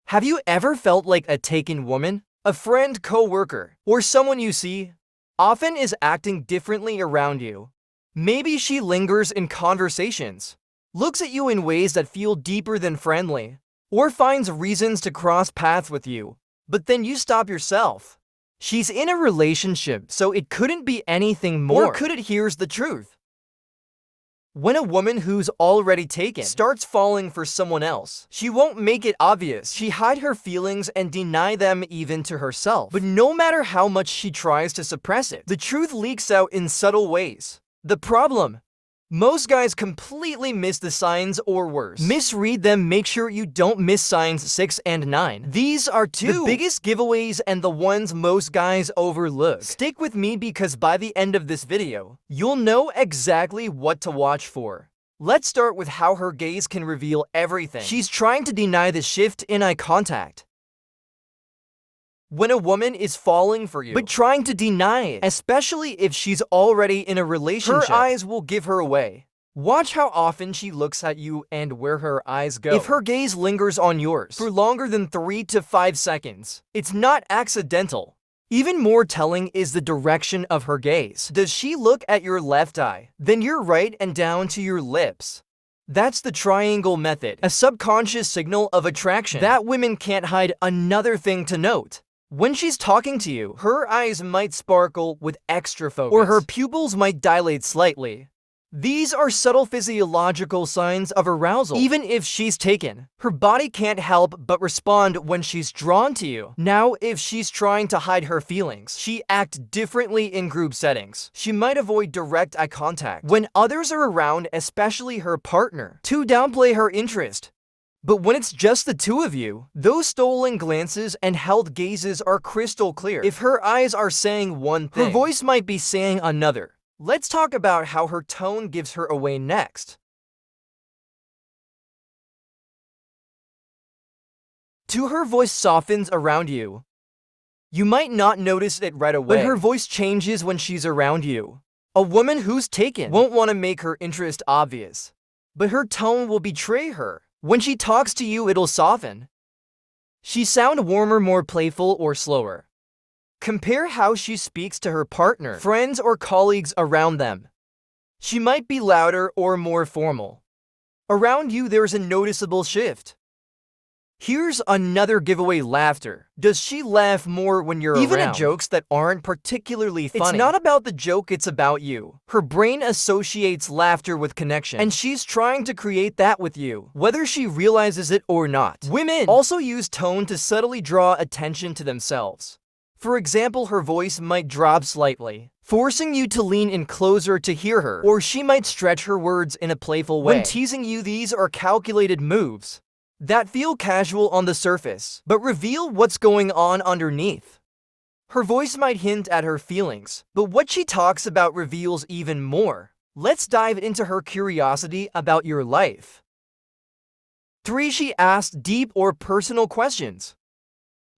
Have you ever felt like a taken woman? A friend, coworker, or someone you see often is acting differently around you. Maybe she lingers in conversations, looks at you in ways that feel deeper than friendly, or finds reasons to cross paths with you, but then you stop yourself. She's in a relationship, so it couldn't be anything more. Or could it? Here's the truth. When a woman who's already taken starts falling for someone else, she won't make it obvious. She hide her feelings and deny them even to herself. But no matter how much she tries to suppress it, the truth leaks out in subtle ways. The problem? Most guys completely miss the signs, or worse, misread them. Make sure you don't miss signs 6 and 9. These are the biggest giveaways and the ones most guys overlook. Stick with me because by the end of this video, you'll know exactly what to watch for. Let's start with how her gaze can reveal everything. She's trying to deny the shift in eye contact. When a woman is falling for you, but trying to deny it, especially if she's already in a relationship, her eyes will give her away. Watch how often she looks at you and where her eyes go. If her gaze lingers on yours for longer than 3 to 5 seconds, it's not accidental. Even more telling is the direction of her gaze. Does she look at your left eye, then your right, and down to your lips? That's the triangle method, a subconscious signal of attraction that women can't hide. Another thing to note: when she's talking to you, her eyes might sparkle with extra focus, or her pupils might dilate slightly. These are subtle physiological signs of arousal. Even if she's taken, her body can't help but respond when she's drawn to you. Now, if she's trying to hide her feelings, she acts differently in group settings. She might avoid direct eye contact when others are around, especially her partner, to downplay her interest. But when it's just the two of you, those stolen glances and held gazes are crystal clear. If her eyes are saying one thing, her voice might be saying another. Let's talk about how her tone gives her away next. Her voice softens around you. You might not notice it right away, but her voice changes when she's around you. A woman who's taken won't want to make her interest obvious, but her tone will betray her. When she talks to you, it'll soften. She sounds warmer, more playful, or slower. Compare how she speaks to her partner, friends, or colleagues around them. She might be louder or more formal. Around you, there's a noticeable shift. Here's another giveaway: laughter. Does she laugh more when you're even around? At jokes that aren't particularly funny. It's not about the joke, it's about you. Her brain associates laughter with connection, and she's trying to create that with you, whether she realizes it or not. Women also use tone to subtly draw attention to themselves. For example, her voice might drop slightly, forcing you to lean in closer to hear her, or she might stretch her words in a playful way. When teasing you, these are calculated moves that feel casual on the surface, but reveal what's going on underneath. Her voice might hint at her feelings, but what she talks about reveals even more. Let's dive into her curiosity about your life. 3. She asks deep or personal questions.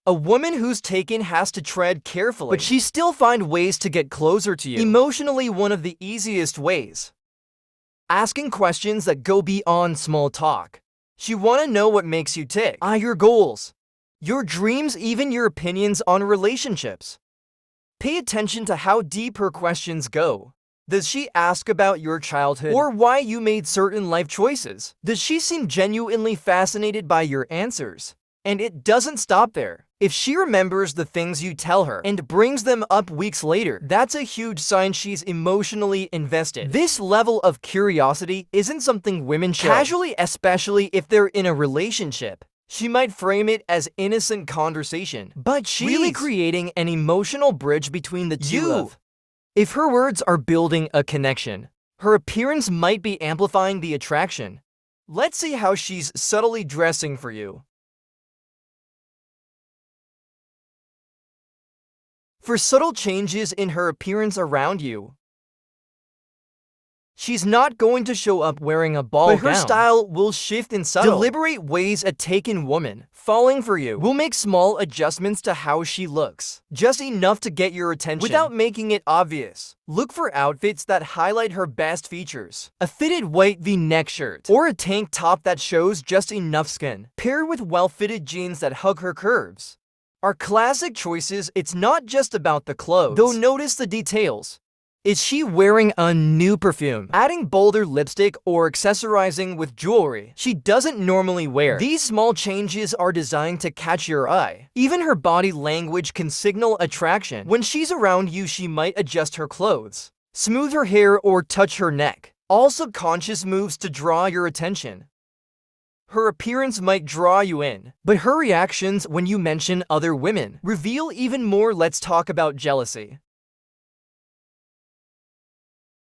A woman who's taken has to tread carefully, but she still finds ways to get closer to you. Emotionally, one of the easiest ways: asking questions that go beyond small talk. She wants to know what makes you tick, your goals, your dreams, even your opinions on relationships. Pay attention to how deep her questions go. Does she ask about your childhood or why you made certain life choices? Does she seem genuinely fascinated by your answers? And it doesn't stop there. If she remembers the things you tell her and brings them up weeks later, that's a huge sign she's emotionally invested. This level of curiosity isn't something women show casually, especially if they're in a relationship. She might frame it as innocent conversation, but she's really creating an emotional bridge between the two. If her words are building a connection, her appearance might be amplifying the attraction. Let's see how she's subtly dressing for you. For subtle changes in her appearance around you, She's not going to show up wearing a ball gown, but her style will shift in subtle, deliberate ways. A taken woman falling for you will make small adjustments to how she looks, just enough to get your attention without making it obvious. Look for outfits that highlight her best features. A fitted white V-neck shirt, or a tank top that shows just enough skin, paired with well-fitted jeans that hug her curves, are classic choices. It's not just about the clothes, though. Notice the details. Is she wearing a new perfume, adding bolder lipstick, or accessorizing with jewelry she doesn't normally wear? These small changes are designed to catch your eye. Even her body language can signal attraction. When she's around you, she might adjust her clothes, smooth her hair, or touch her neck. All subconscious moves to draw your attention. Her appearance might draw you in, but her reactions when you mention other women reveal even more. Let's talk about jealousy.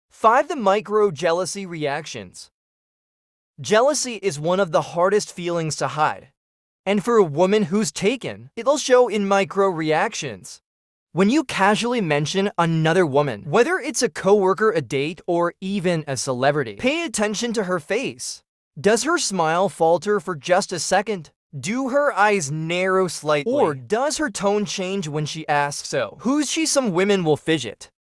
5. The micro-jealousy reactions. Jealousy is one of the hardest feelings to hide. And for a woman who's taken, it'll show in micro-reactions. When you casually mention another woman, whether it's a coworker, a date, or even a celebrity, pay attention to her face. Does her smile falter for just a second? Do her eyes narrow slightly? Or does her tone change when she asks, "So, who's she?" Some women will fidget,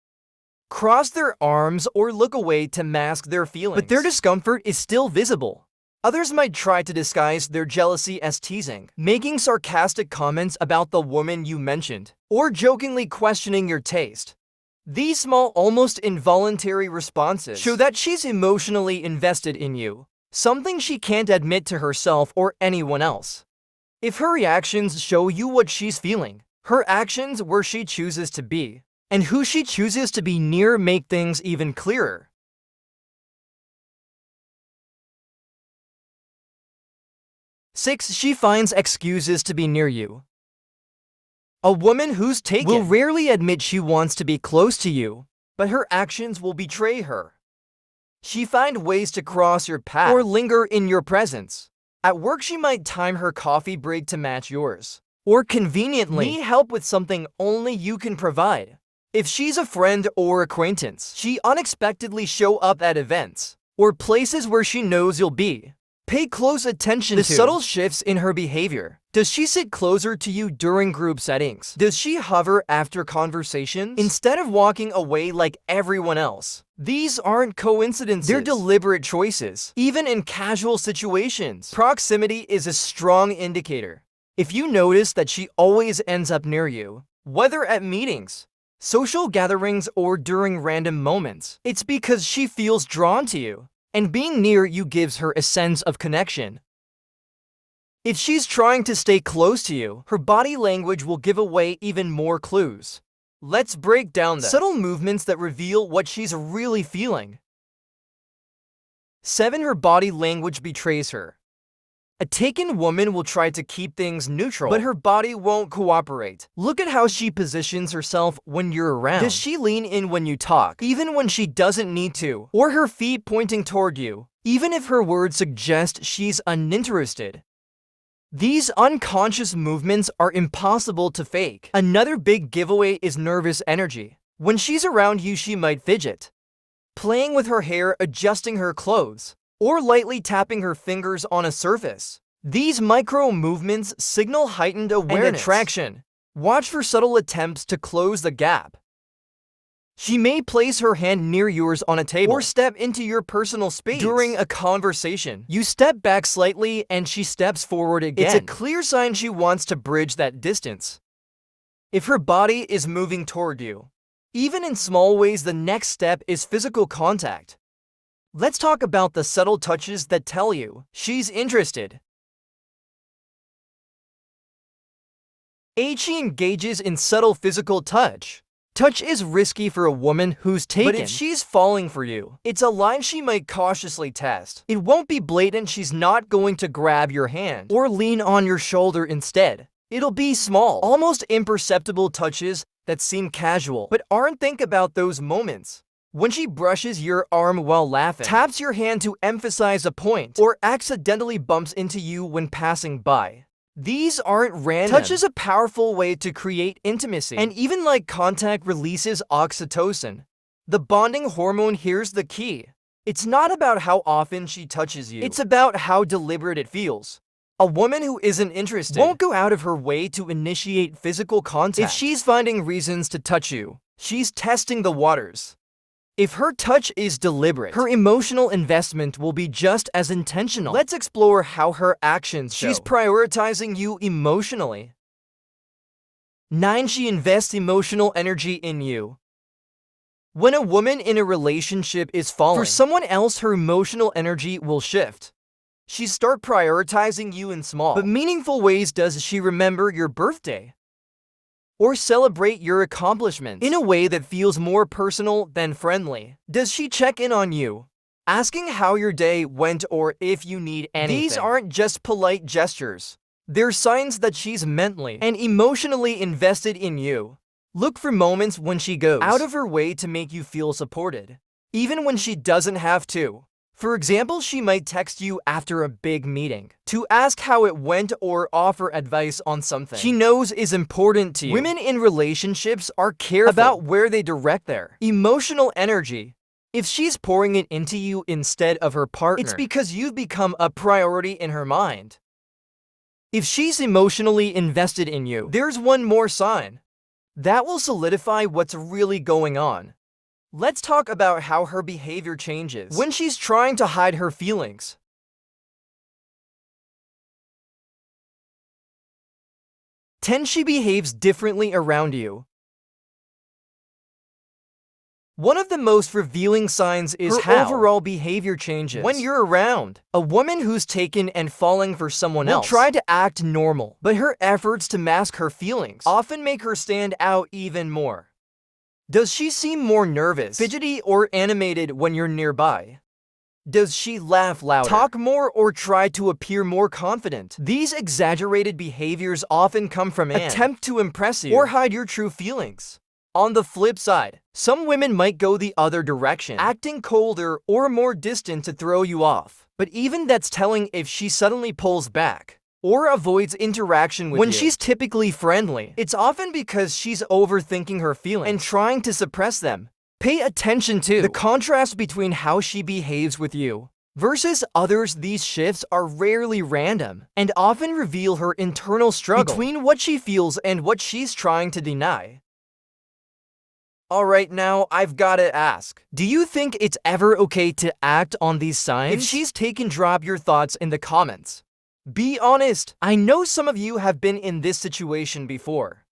cross their arms, or look away to mask their feelings, but their discomfort is still visible. Others might try to disguise their jealousy as teasing, making sarcastic comments about the woman you mentioned, or jokingly questioning your taste. These small, almost involuntary responses show that she's emotionally invested in you, something she can't admit to herself or anyone else. If her reactions show you what she's feeling, her actions, where she chooses to be, and who she chooses to be near, make things even clearer. 6. She finds excuses to be near you. A woman who's taken will rarely admit she wants to be close to you, but her actions will betray her. She finds ways to cross your path or linger in your presence. At work, she might time her coffee break to match yours, or conveniently need help with something only you can provide. If she's a friend or acquaintance, she unexpectedly show up at events or places where she knows you'll be. Pay close attention to the subtle shifts in her behavior. Does she sit closer to you during group settings? Does she hover after conversations instead of walking away like everyone else? These aren't coincidences. They're deliberate choices. Even in casual situations, proximity is a strong indicator. If you notice that she always ends up near you, whether at meetings, social gatherings, or during random moments, it's because she feels drawn to you, and being near you gives her a sense of connection. If she's trying to stay close to you, her body language will give away even more clues. Let's break down the subtle movements that reveal what she's really feeling. 7. Her body language betrays her. A taken woman will try to keep things neutral, but her body won't cooperate. Look at how she positions herself when you're around. Does she lean in when you talk, even when she doesn't need to? Or her feet pointing toward you, even if her words suggest she's uninterested? These unconscious movements are impossible to fake. Another big giveaway is nervous energy. When she's around you, she might fidget, playing with her hair, adjusting her clothes, or lightly tapping her fingers on a surface. These micro movements signal heightened awareness and attraction. Watch for subtle attempts to close the gap. She may place her hand near yours on a table or step into your personal space during a conversation. You step back slightly and she steps forward again. It's a clear sign she wants to bridge that distance. If her body is moving toward you, even in small ways, the next step is physical contact. Let's talk about the subtle touches that tell you she's interested. 8. She engages in subtle physical touch. Touch is risky for a woman who's taken, but if she's falling for you, it's a line she might cautiously test. It won't be blatant. She's not going to grab your hand or lean on your shoulder instead. It'll be small, almost imperceptible touches that seem casual, but aren't. Think about those moments when she brushes your arm while laughing, taps your hand to emphasize a point, or accidentally bumps into you when passing by. These aren't random. Touch is a powerful way to create intimacy, and even like contact releases oxytocin, the bonding hormone. Here's the key. It's not about how often she touches you. It's about how deliberate it feels. A woman who isn't interested won't go out of her way to initiate physical contact. If she's finding reasons to touch you, she's testing the waters. If her touch is deliberate, her emotional investment will be just as intentional. Let's explore how her actions show. She's prioritizing you emotionally. 9. She invests emotional energy in you. When a woman in a relationship is falling for someone else, her emotional energy will shift. She starts prioritizing you in small but meaningful ways. Does she remember your birthday? Or celebrate your accomplishments in a way that feels more personal than friendly? Does she check in on you, asking how your day went or if you need anything? These aren't just polite gestures. They're signs that she's mentally and emotionally invested in you. Look for moments when she goes out of her way to make you feel supported, even when she doesn't have to. For example, she might text you after a big meeting to ask how it went or offer advice on something she knows is important to you. Women in relationships are careful about where they direct their emotional energy. If she's pouring it into you instead of her partner, it's because you've become a priority in her mind. If she's emotionally invested in you, there's one more sign that will solidify what's really going on. Let's talk about how her behavior changes when she's trying to hide her feelings. 10. She behaves differently around you. One of the most revealing signs is her overall behavior changes when you're around. A woman who's taken and falling for someone else will try to act normal, but her efforts to mask her feelings often make her stand out even more. Does she seem more nervous, fidgety, or animated when you're nearby? Does she laugh louder, talk more, or try to appear more confident? These exaggerated behaviors often come from an attempt to impress you or hide your true feelings. On the flip side, some women might go the other direction, acting colder or more distant to throw you off. But even that's telling if she suddenly pulls back or avoids interaction with you. When she's typically friendly, it's often because she's overthinking her feelings and trying to suppress them. Pay attention to the contrast between how she behaves with you versus others. These shifts are rarely random and often reveal her internal struggle between what she feels and what she's trying to deny. Alright, now I've gotta ask, do you think it's ever okay to act on these signs? If she's taken, drop your thoughts in the comments. Be honest. I know some of you have been in this situation before.